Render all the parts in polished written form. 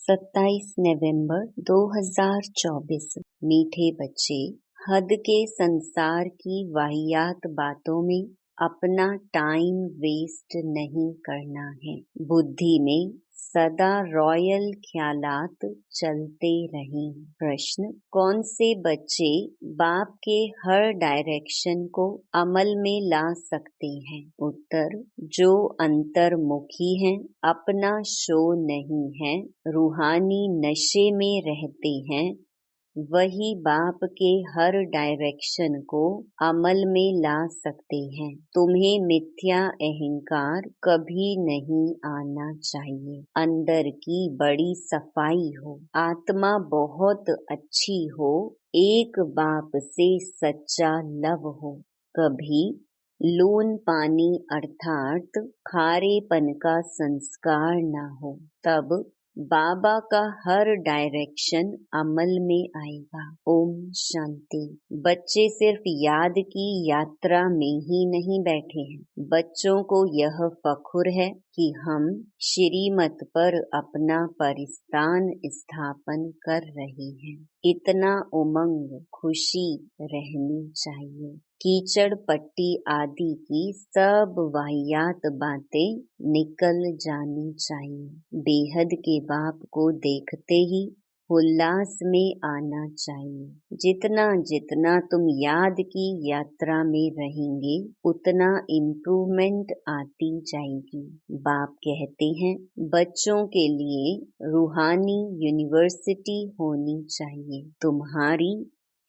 27 नवंबर 2024। मीठे बच्चे, हद के संसार की वाहियात बातों में अपना टाइम वेस्ट नहीं करना है। बुद्धि में सदा रॉयल ख्यालात चलते रहें। प्रश्न: कौन से बच्चे बाप के हर डायरेक्शन को अमल में ला सकते हैं? उत्तर: जो अंतर्मुखी हैं, अपना शो नहीं है, रूहानी नशे में रहते हैं, वही बाप के हर डायरेक्शन को अमल में ला सकते हैं। तुम्हें मिथ्या अहंकार कभी नहीं आना चाहिए। अंदर की बड़ी सफाई हो, आत्मा बहुत अच्छी हो, एक बाप से सच्चा लव हो, कभी लून पानी अर्थात खारेपन का संस्कार न हो, तब बाबा का हर डायरेक्शन अमल में आएगा। ओम शांति। बच्चे सिर्फ याद की यात्रा में ही नहीं बैठे हैं। बच्चों को यह फख्र है कि हम श्रीमत पर अपना परिस्थान स्थापन कर रहे हैं। इतना उमंग, खुशी रहनी चाहिए। कीचड़ पट्टी आदि की सब वाहियात बातें निकल जानी चाहिए। बेहद के बाप को देखते ही उल्लास में आना चाहिए। जितना जितना तुम याद की यात्रा में रहेंगे, उतना इम्प्रूवमेंट आती जाएगी। बाप कहते हैं, बच्चों के लिए रूहानी यूनिवर्सिटी होनी चाहिए। तुम्हारी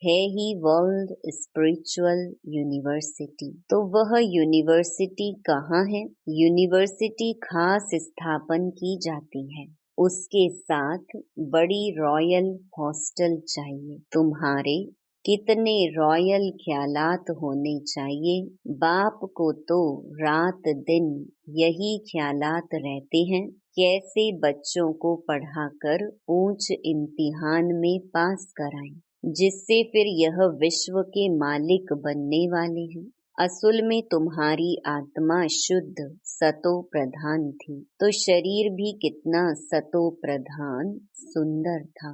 है ही वर्ल्ड स्पिरिचुअल यूनिवर्सिटी। तो वह यूनिवर्सिटी कहाँ है? यूनिवर्सिटी खास स्थापन की जाती है। उसके साथ बड़ी रॉयल हॉस्टल चाहिए। तुम्हारे कितने रॉयल ख्यालात होने चाहिए। बाप को तो रात दिन यही ख्यालात रहते हैं, कैसे बच्चों को पढ़ाकर ऊंच इम्तिहान में पास कराएं, जिससे फिर यह विश्व के मालिक बनने वाले हैं। असल में तुम्हारी आत्मा शुद्ध सतो प्रधान थी, तो शरीर भी कितना सतो प्रधान सुंदर था।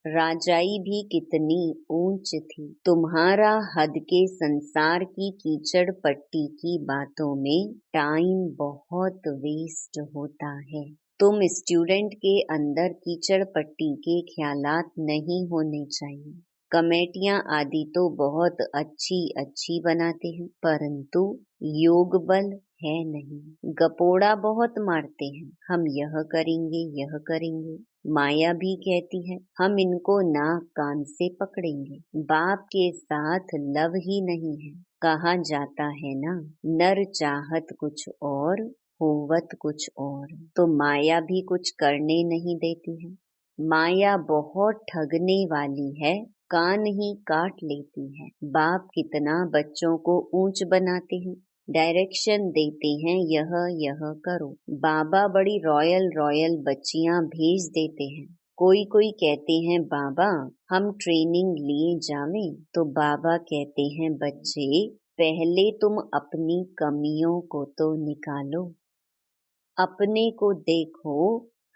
राजाई भी कितनी ऊंच थी। तुम्हारा हद के संसार की कीचड़ पट्टी की बातों में टाइम बहुत वेस्ट होता है। तुम स्टूडेंट के अंदर कीचड़ पट्टी के ख्यालात नहीं होने चाहिए। कमेटियां आदि तो बहुत अच्छी अच्छी बनाते हैं, परंतु योग बल है नहीं। गपोड़ा बहुत मारते हैं, हम यह करेंगे यह करेंगे। माया भी कहती है, हम इनको नाक कान से पकड़ेंगे। बाप के साथ लव ही नहीं है। कहा जाता है ना, नर चाहत कुछ और, होवत कुछ और। तो माया भी कुछ करने नहीं देती है। माया बहुत ठगने वाली है, कान ही काट लेती है। बाप कितना बच्चों को ऊंच बनाते हैं, डायरेक्शन देते हैं, यह करो। बाबा बड़ी रॉयल रॉयल बच्चियां भेज देते हैं। कोई कोई कहते हैं, बाबा हम ट्रेनिंग लिए जावें, तो बाबा कहते हैं, बच्चे पहले तुम अपनी कमियों को तो निकालो, अपने को देखो,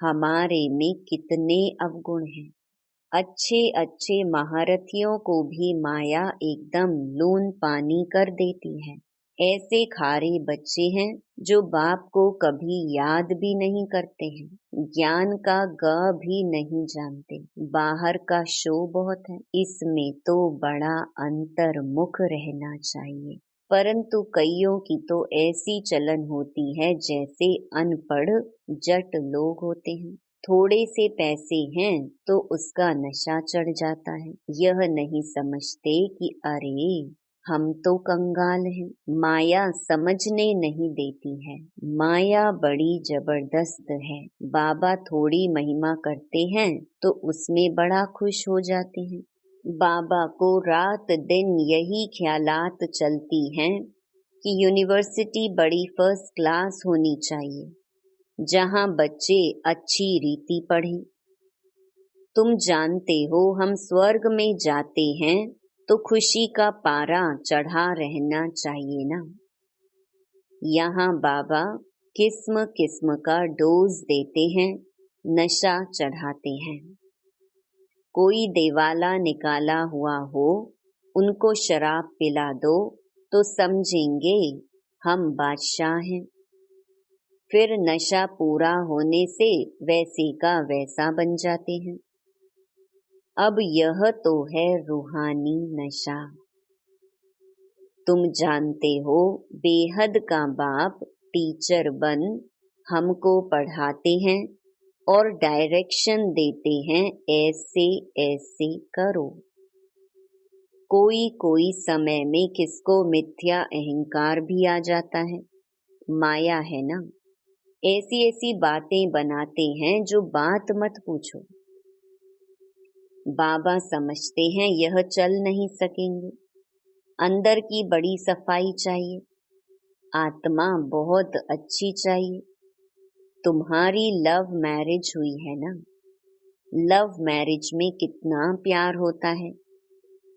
हमारे में कितने अवगुण हैं। अच्छे अच्छे महारथियों को भी माया एकदम लून पानी कर देती है। ऐसे खारे बच्चे हैं जो बाप को कभी याद भी नहीं करते हैं, ज्ञान का ग भी नहीं जानते। बाहर का शो बहुत है, इसमें तो बड़ा अंतर्मुख रहना चाहिए। परंतु कईयों की तो ऐसी चलन होती है जैसे अनपढ़ जट लोग होते हैं। थोड़े से पैसे हैं तो उसका नशा चढ़ जाता है। यह नहीं समझते कि अरे हम तो कंगाल हैं। माया समझने नहीं देती है। माया बड़ी जबरदस्त है। बाबा थोड़ी महिमा करते हैं तो उसमें बड़ा खुश हो जाते हैं। बाबा को रात दिन यही ख्यालात चलती हैं कि यूनिवर्सिटी बड़ी फर्स्ट क्लास होनी चाहिए, जहाँ बच्चे अच्छी रीति पढ़ें। तुम जानते हो, हम स्वर्ग में जाते हैं तो खुशी का पारा चढ़ा रहना चाहिए ना। यहाँ बाबा किस्म किस्म का डोज देते हैं, नशा चढ़ाते हैं। कोई देवाला निकाला हुआ हो, उनको शराब पिला दो तो समझेंगे हम बादशाह हैं। फिर नशा पूरा होने से वैसे का वैसा बन जाते हैं। अब यह तो है रूहानी नशा। तुम जानते हो, बेहद का बाप टीचर बन हमको पढ़ाते हैं और डायरेक्शन देते हैं, ऐसे ऐसे करो। कोई कोई समय में किसको मिथ्या अहंकार भी आ जाता है, माया है ना। ऐसी ऐसी बातें बनाते हैं जो बात मत पूछो। बाबा समझते हैं यह चल नहीं सकेंगे, अंदर की बड़ी सफाई चाहिए, आत्मा बहुत अच्छी चाहिए। तुम्हारी लव मैरिज हुई है ना, लव मैरिज में कितना प्यार होता है।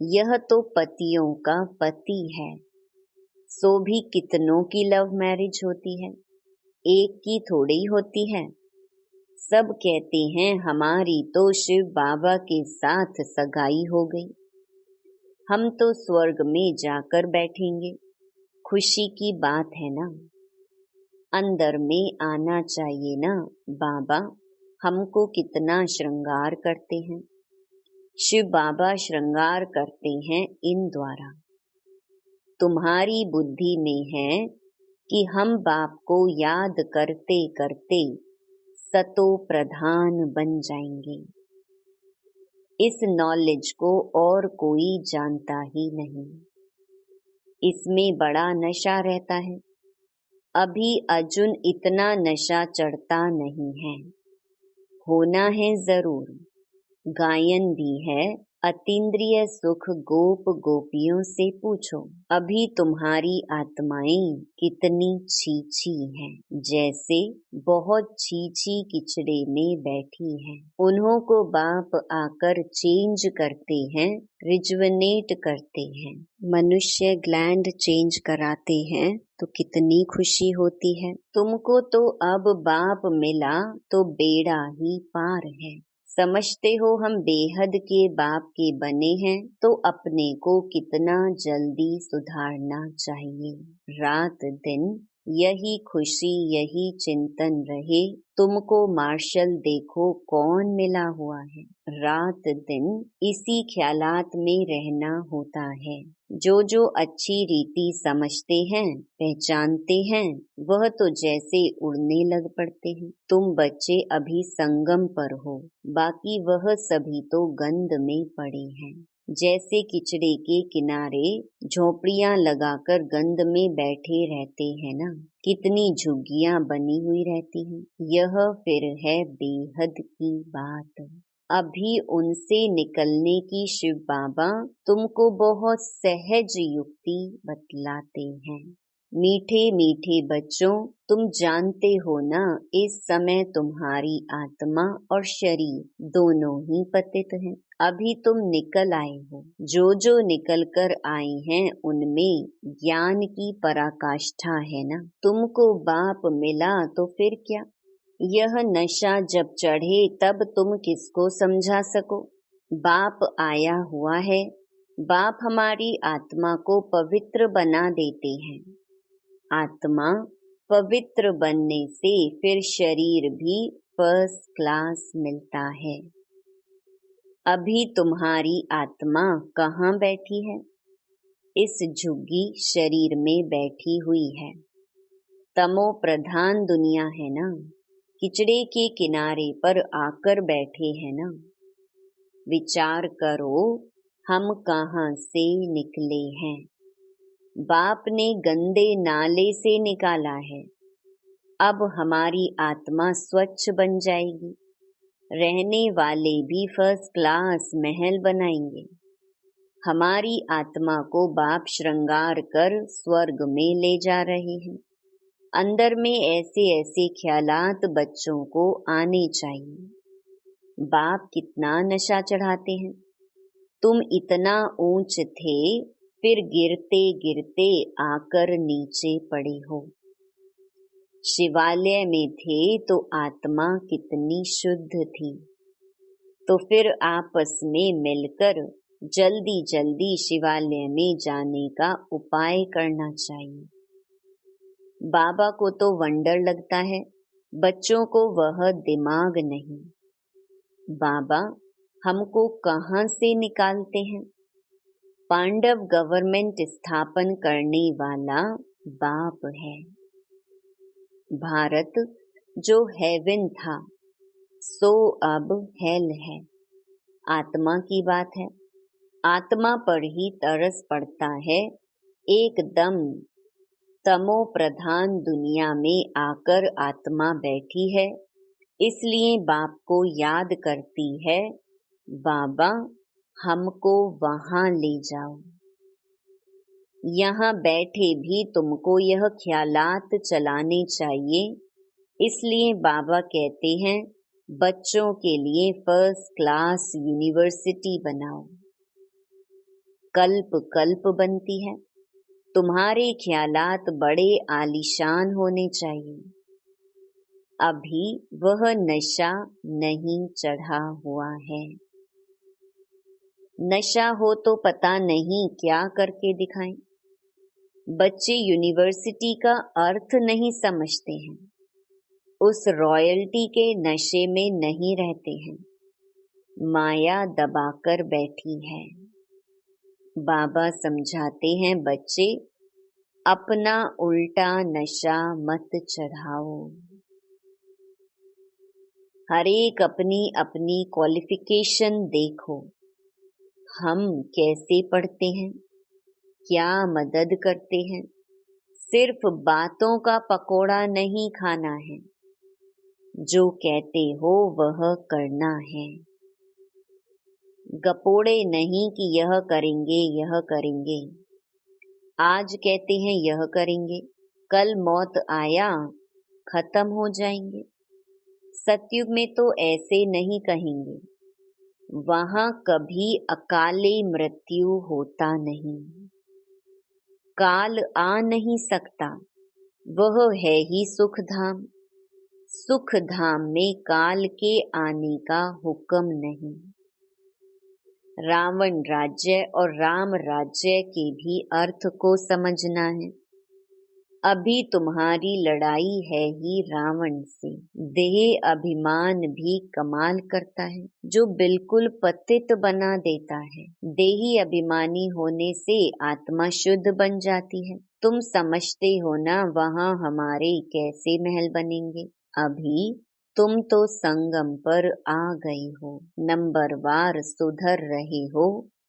यह तो पतियों का पति है, सो भी कितनों की लव मैरिज होती है, एक की थोड़ी होती है। सब कहते हैं हमारी तो शिव बाबा के साथ सगाई हो गई, हम तो स्वर्ग में जाकर बैठेंगे। खुशी की बात है ना, अंदर में आना चाहिए ना। बाबा हमको कितना श्रृंगार करते हैं, शिव बाबा श्रृंगार करते हैं इन द्वारा। तुम्हारी बुद्धि में है कि हम बाप को याद करते करते सतो प्रधान बन जाएंगे। इस नॉलेज को और कोई जानता ही नहीं। इसमें बड़ा नशा रहता है। अभी अर्जुन इतना नशा चढ़ता नहीं है, होना है जरूर। गायन भी है, अतीन्द्रिय सुख गोप गोपियों से पूछो। अभी तुम्हारी आत्माएं कितनी छीछी हैं, जैसे बहुत छीछी किचड़े में बैठी हैं। उन्हों को बाप आकर चेंज करते हैं, रिजुवनेट करते हैं। मनुष्य ग्लैंड चेंज कराते हैं तो कितनी खुशी होती है। तुमको तो अब बाप मिला तो बेड़ा ही पार है। समझते हो हम बेहद के बाप के बने हैं, तो अपने को कितना जल्दी सुधारना चाहिए। रात दिन यही खुशी यही चिंतन रहे। तुमको मार्शल देखो कौन मिला हुआ है। रात दिन इसी ख्यालात में रहना होता है। जो अच्छी रीति समझते हैं पहचानते हैं, वह तो जैसे उड़ने लग पड़ते हैं। तुम बच्चे अभी संगम पर हो, बाकी वह सभी तो गंध में पड़े हैं। जैसे किचड़े के किनारे झोपड़ियां लगाकर गंध में बैठे रहते हैं ना, कितनी झुग्गियां बनी हुई रहती हैं। यह फिर है बेहद की बात। अभी उनसे निकलने की शिव बाबा तुमको बहुत सहज युक्ति बतलाते हैं। मीठे मीठे बच्चों, तुम जानते हो ना, इस समय तुम्हारी आत्मा और शरीर दोनों ही पतित हैं। अभी तुम निकल आए हो। जो निकल कर आए हैं उनमें ज्ञान की पराकाष्ठा है ना। तुमको बाप मिला तो फिर क्या, यह नशा जब चढ़े तब तुम किसको समझा सको। बाप आया हुआ है, बाप हमारी आत्मा को पवित्र बना देते हैं। आत्मा पवित्र बनने से फिर शरीर भी फर्स्ट क्लास मिलता है। अभी तुम्हारी आत्मा कहाँ बैठी है? इस झुग्गी शरीर में बैठी हुई है। तमो प्रधान दुनिया है ना, किचड़े के किनारे पर आकर बैठे हैं ना। विचार करो हम कहाँ से निकले हैं। बाप ने गंदे नाले से निकाला है। अब हमारी आत्मा स्वच्छ बन जाएगी। रहने वाले भी फर्स्ट क्लास महल बनाएंगे। हमारी आत्मा को बाप श्रृंगार कर स्वर्ग में ले जा रहे हैं। अंदर में ऐसे ऐसे ख्यालात बच्चों को आने चाहिए। बाप कितना नशा चढ़ाते हैं। तुम इतना ऊंच थे, फिर गिरते गिरते आकर नीचे पड़े हो। शिवालय में थे तो आत्मा कितनी शुद्ध थी, तो फिर आपस में मिलकर जल्दी जल्दी शिवालय में जाने का उपाय करना चाहिए। बाबा को तो वंडर लगता है, बच्चों को वह दिमाग नहीं। बाबा हमको कहाँ से निकालते हैं? पांडव गवर्नमेंट स्थापन करने वाला बाप है। भारत जो हेवन था सो अब हेल है। आत्मा की बात है, आत्मा पर ही तरस पड़ता है। एकदम तमो प्रधान दुनिया में आकर आत्मा बैठी है, इसलिए बाप को याद करती है, बाबा हमको वहां ले जाओ। यहाँ बैठे भी तुमको यह ख्यालात चलाने चाहिए, इसलिए बाबा कहते हैं बच्चों के लिए फर्स्ट क्लास यूनिवर्सिटी बनाओ। कल्प कल्प बनती है। तुम्हारे ख्यालात बड़े आलीशान होने चाहिए। अभी वह नशा नहीं चढ़ा हुआ है। नशा हो तो पता नहीं क्या करके दिखाएं। बच्चे यूनिवर्सिटी का अर्थ नहीं समझते हैं, उस रॉयल्टी के नशे में नहीं रहते हैं। माया दबाकर बैठी है। बाबा समझाते हैं बच्चे अपना उल्टा नशा मत चढ़ाओ। हर एक अपनी अपनी क्वालिफिकेशन देखो। हम कैसे पढ़ते हैं, क्या मदद करते हैं। सिर्फ बातों का पकोड़ा नहीं खाना है, जो कहते हो वह करना है। गपोड़े नहीं कि यह करेंगे यह करेंगे। आज कहते हैं यह करेंगे, कल मौत आया खत्म हो जाएंगे। सतयुग में तो ऐसे नहीं कहेंगे, वहां कभी अकाले मृत्यु होता नहीं। काल आ नहीं सकता, वह है ही सुख धाम। सुख धाम में काल के आने का हुक्म नहीं। रावण राज्य और राम राज्य के भी अर्थ को समझना है। अभी तुम्हारी लड़ाई है ही रावण से। देह अभिमान भी कमाल करता है, जो बिल्कुल पतित बना देता है। देही अभिमानी होने से आत्मा शुद्ध बन जाती है। तुम समझते हो ना वहाँ हमारे कैसे महल बनेंगे। अभी तुम तो संगम पर आ गए हो, नंबरवार सुधर रहे हो,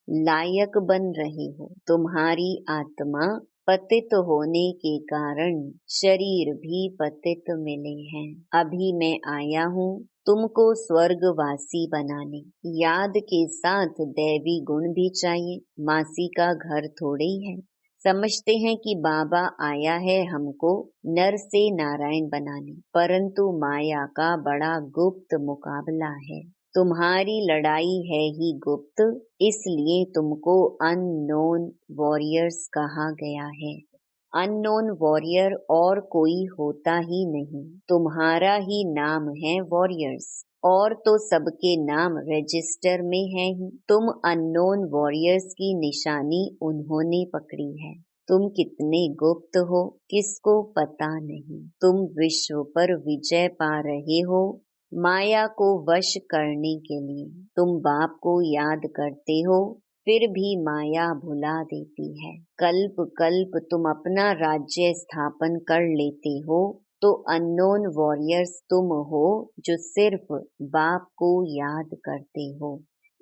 लायक बन रहे हो। तुम्हारी आत्मा पतित होने के कारण शरीर भी पतित मिले हैं। अभी मैं आया हूँ तुमको स्वर्गवासी बनाने। याद के साथ दैवी गुण भी चाहिए। मासी का घर थोड़े ही है। समझते हैं कि बाबा आया है हमको नर से नारायण बनाने, परंतु माया का बड़ा गुप्त मुकाबला है। तुम्हारी लड़ाई है ही गुप्त, इसलिए तुमको अननोन वॉरियर्स कहा गया है। अननोन वॉरियर और कोई होता ही नहीं, तुम्हारा ही नाम है वॉरियर्स। और तो सबके नाम रजिस्टर में है ही। तुम अननोन वॉरियर्स की निशानी उन्होंने पकड़ी है। तुम कितने गुप्त हो किसको पता नहीं। तुम विश्व पर विजय पा रहे हो माया को वश करने के लिए। तुम बाप को याद करते हो, फिर भी माया भुला देती है। कल्प कल्प तुम अपना राज्य स्थापन कर लेते हो, तो अननोन वॉरियर्स तुम हो जो सिर्फ बाप को याद करते हो।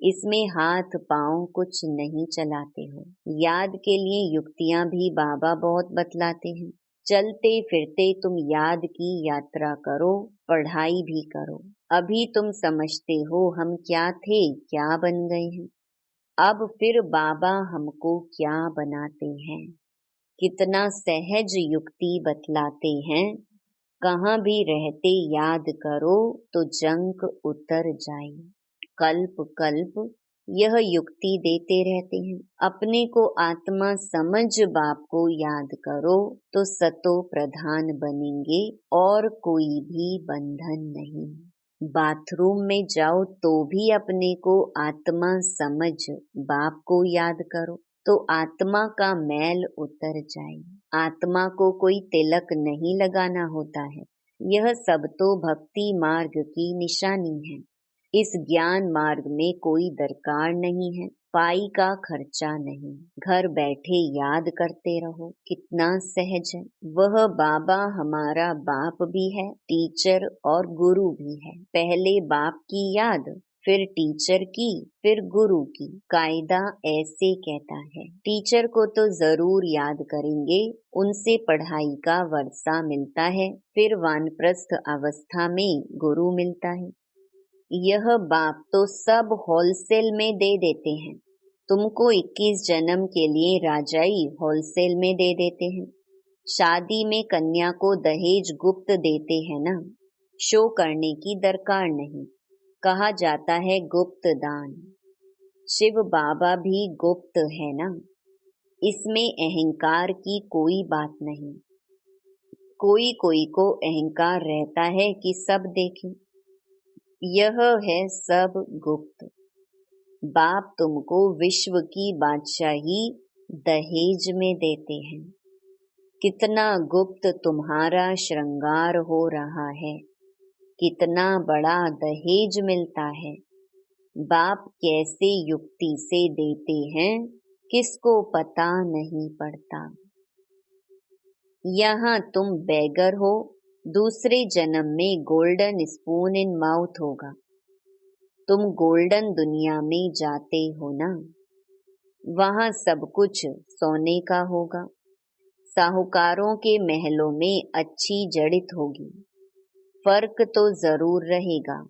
इसमें हाथ पांव कुछ नहीं चलाते हो। याद के लिए युक्तियां भी बाबा बहुत बतलाते हैं। चलते फिरते तुम याद की यात्रा करो, पढ़ाई भी करो। अभी तुम समझते हो हम क्या थे क्या बन गए हैं। अब फिर बाबा हमको क्या बनाते हैं। कितना सहज युक्ति बतलाते हैं। कहाँ भी रहते याद करो तो जंक उतर जाए। कल्प कल्प यह युक्ति देते रहते हैं। अपने को आत्मा समझ बाप को याद करो तो सतो प्रधान बनेंगे और कोई भी बंधन नहीं। बाथरूम में जाओ तो भी अपने को आत्मा समझ बाप को याद करो तो आत्मा का मैल उतर जाए। आत्मा को कोई तिलक नहीं लगाना होता है। यह सब तो भक्ति मार्ग की निशानी है। इस ज्ञान मार्ग में कोई दरकार नहीं है, पाई का खर्चा नहीं। घर बैठे याद करते रहो, कितना सहज है। वह बाबा हमारा बाप भी है, टीचर और गुरु भी है। पहले बाप की याद, फिर टीचर की, फिर गुरु की। कायदा ऐसे कहता है। टीचर को तो जरूर याद करेंगे, उनसे पढ़ाई का वर्षा मिलता है। फिर वानप्रस्थ अवस्था में गुरु मिलता है। यह बाप तो सब होलसेल में दे देते हैं। तुमको 21 जन्म के लिए राजाई होलसेल में दे देते हैं। शादी में कन्या को दहेज गुप्त देते हैं ना, शो करने की दरकार नहीं। कहा जाता है गुप्त दान। शिव बाबा भी गुप्त है ना, इसमें अहंकार की कोई बात नहीं। कोई कोई को अहंकार रहता है कि सब देखें। यह है सब गुप्त। बाप तुमको विश्व की बादशाही दहेज में देते हैं। कितना गुप्त तुम्हारा श्रृंगार हो रहा है, कितना बड़ा दहेज मिलता है। बाप कैसे युक्ति से देते हैं, किसको पता नहीं पड़ता। यहाँ तुम बेगर हो, दूसरे जन्म में गोल्डन स्पून इन माउथ होगा। तुम गोल्डन दुनिया में जाते हो ना, वहाँ सब कुछ सोने का होगा। साहूकारों के महलों में अच्छी जड़ित होगी। फर्क तो जरूर रहेगा।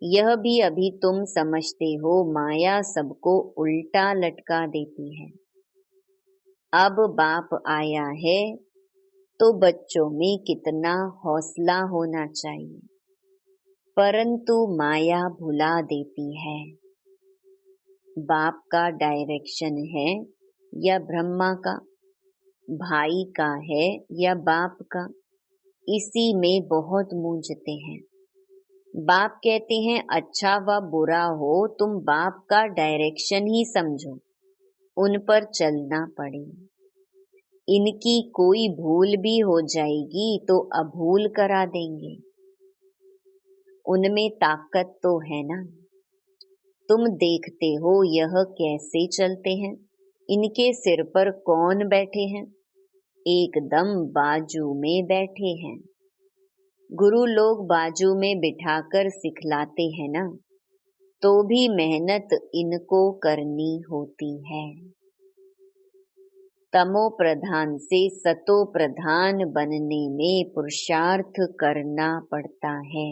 यह भी अभी तुम समझते हो, माया सबको उल्टा लटका देती है। अब बाप आया है तो बच्चों में कितना हौसला होना चाहिए, परंतु माया भुला देती है। बाप का डायरेक्शन है या ब्रह्मा का, भाई का है या बाप का, इसी में बहुत मूंझते हैं। बाप कहते हैं अच्छा व बुरा हो तुम बाप का डायरेक्शन ही समझो, उन पर चलना पड़े। इनकी कोई भूल भी हो जाएगी तो अभूल करा देंगे। उनमें ताकत तो है ना। तुम देखते हो यह कैसे चलते हैं। इनके सिर पर कौन बैठे हैं, एकदम बाजू में बैठे हैं। गुरु लोग बाजू में बिठाकर सिखलाते हैं ना, तो भी मेहनत इनको करनी होती है। तमो प्रधान से सतो प्रधान बनने में पुरुषार्थ करना पड़ता है।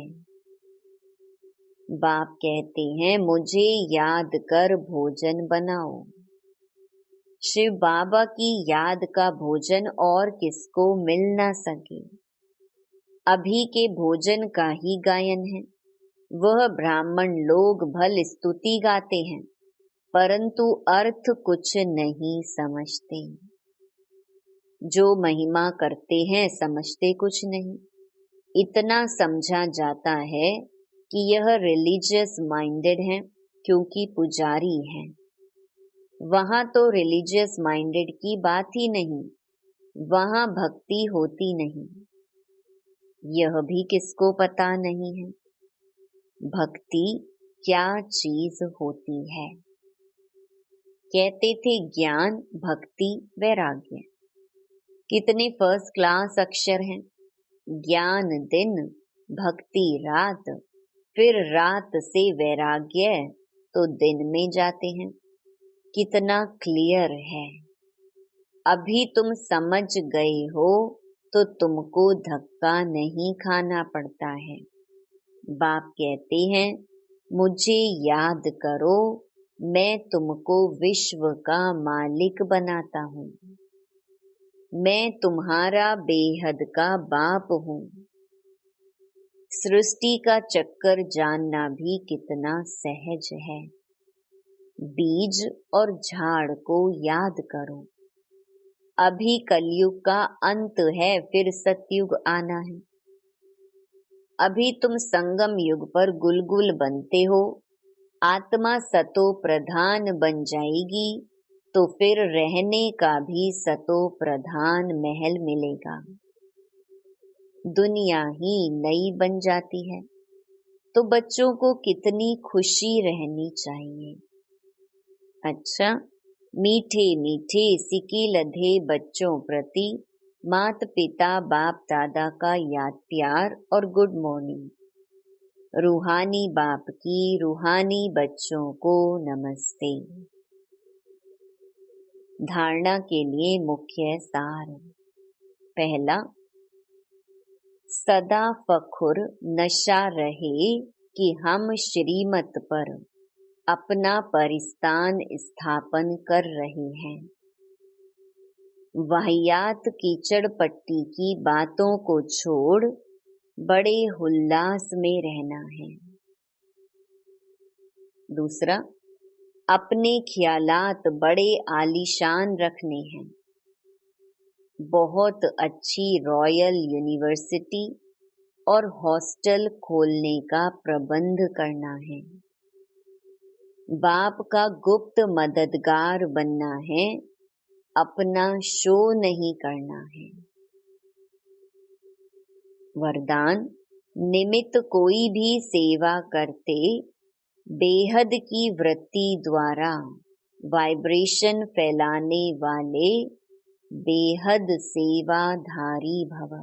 बाप कहते हैं मुझे याद कर भोजन बनाओ। शिव बाबा की याद का भोजन और किसको मिल ना सके। अभी के भोजन का ही गायन है। वह ब्राह्मण लोग भल स्तुति गाते हैं, परंतु अर्थ कुछ नहीं समझते। जो महिमा करते हैं समझते कुछ नहीं। इतना समझा जाता है कि यह रिलीजियस माइंडेड है क्योंकि पुजारी है। वहाँ तो रिलीजियस माइंडेड की बात ही नहीं, वहाँ भक्ति होती नहीं। यह भी किसको पता नहीं है भक्ति क्या चीज होती है। कहते थे ज्ञान, भक्ति, वैराग्य। कितने फर्स्ट क्लास अक्षर हैं। ज्ञान दिन, भक्ति रात, फिर रात से वैराग्य तो दिन में जाते हैं। कितना क्लियर है। अभी तुम समझ गए हो तो तुमको धक्का नहीं खाना पड़ता है। बाप कहते हैं मुझे याद करो, मैं तुमको विश्व का मालिक बनाता हूँ। मैं तुम्हारा बेहद का बाप हूँ। सृष्टि का चक्कर जानना भी कितना सहज है। बीज और झाड़ को याद करो। अभी कलयुग का अंत है, फिर सतयुग आना है। अभी तुम संगम युग पर गुलगुल बनते हो, आत्मा सतो प्रधान बन जाएगी तो फिर रहने का भी सतो प्रधान महल मिलेगा। दुनिया ही नई बन जाती है तो बच्चों को कितनी खुशी रहनी चाहिए। अच्छा, मीठे मीठे सिकी लधे बच्चों प्रति माता पिता बाप दादा का याद प्यार और गुड मॉर्निंग। रूहानी बाप की रूहानी बच्चों को नमस्ते। धारणा के लिए मुख्य सार। पहला, सदा फखुर नशा रहे कि हम श्रीमत पर अपना परिस्थान स्थापन कर रहे हैं। वाहियात कीचड़ पट्टी की बातों को छोड़ बड़े उल्लास में रहना है। दूसरा, अपने ख्यालात बड़े आलीशान रखने हैं। बहुत अच्छी रॉयल यूनिवर्सिटी और हॉस्टल खोलने का प्रबंध करना है। बाप का गुप्त मददगार बनना है, अपना शो नहीं करना है। वरदान, निमित्त कोई भी सेवा करते बेहद की वृत्ति द्वारा वाइब्रेशन फैलाने वाले बेहद सेवाधारी भव।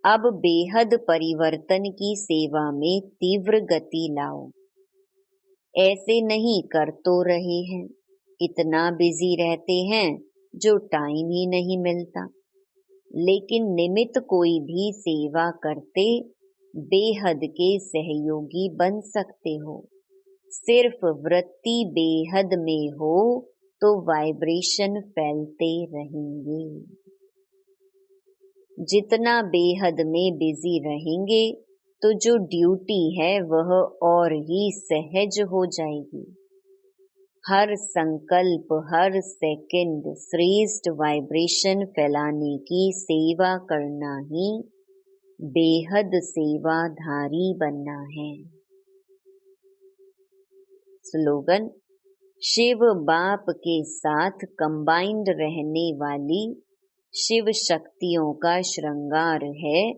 अब बेहद परिवर्तन की सेवा में तीव्र गति लाओ। ऐसे नहीं कर तो रहे हैं, इतना बिजी रहते हैं जो टाइम ही नहीं मिलता। लेकिन निमित्त कोई भी सेवा करते बेहद के सहयोगी बन सकते हो। सिर्फ वृत्ति बेहद में हो तो वाइब्रेशन फैलते रहेंगे। जितना बेहद में बिजी रहेंगे तो जो ड्यूटी है वह और ही सहज हो जाएगी। हर संकल्प, हर सेकंड श्रेष्ठ वाइब्रेशन फैलाने की सेवा करना ही बेहद सेवाधारी बनना है। स्लोगन, शिव बाप के साथ कंबाइंड रहने वाली शिव शक्तियों का श्रृंगार है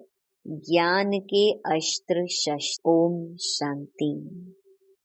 ज्ञान के अस्त्र शस्त्र। ओम शांति।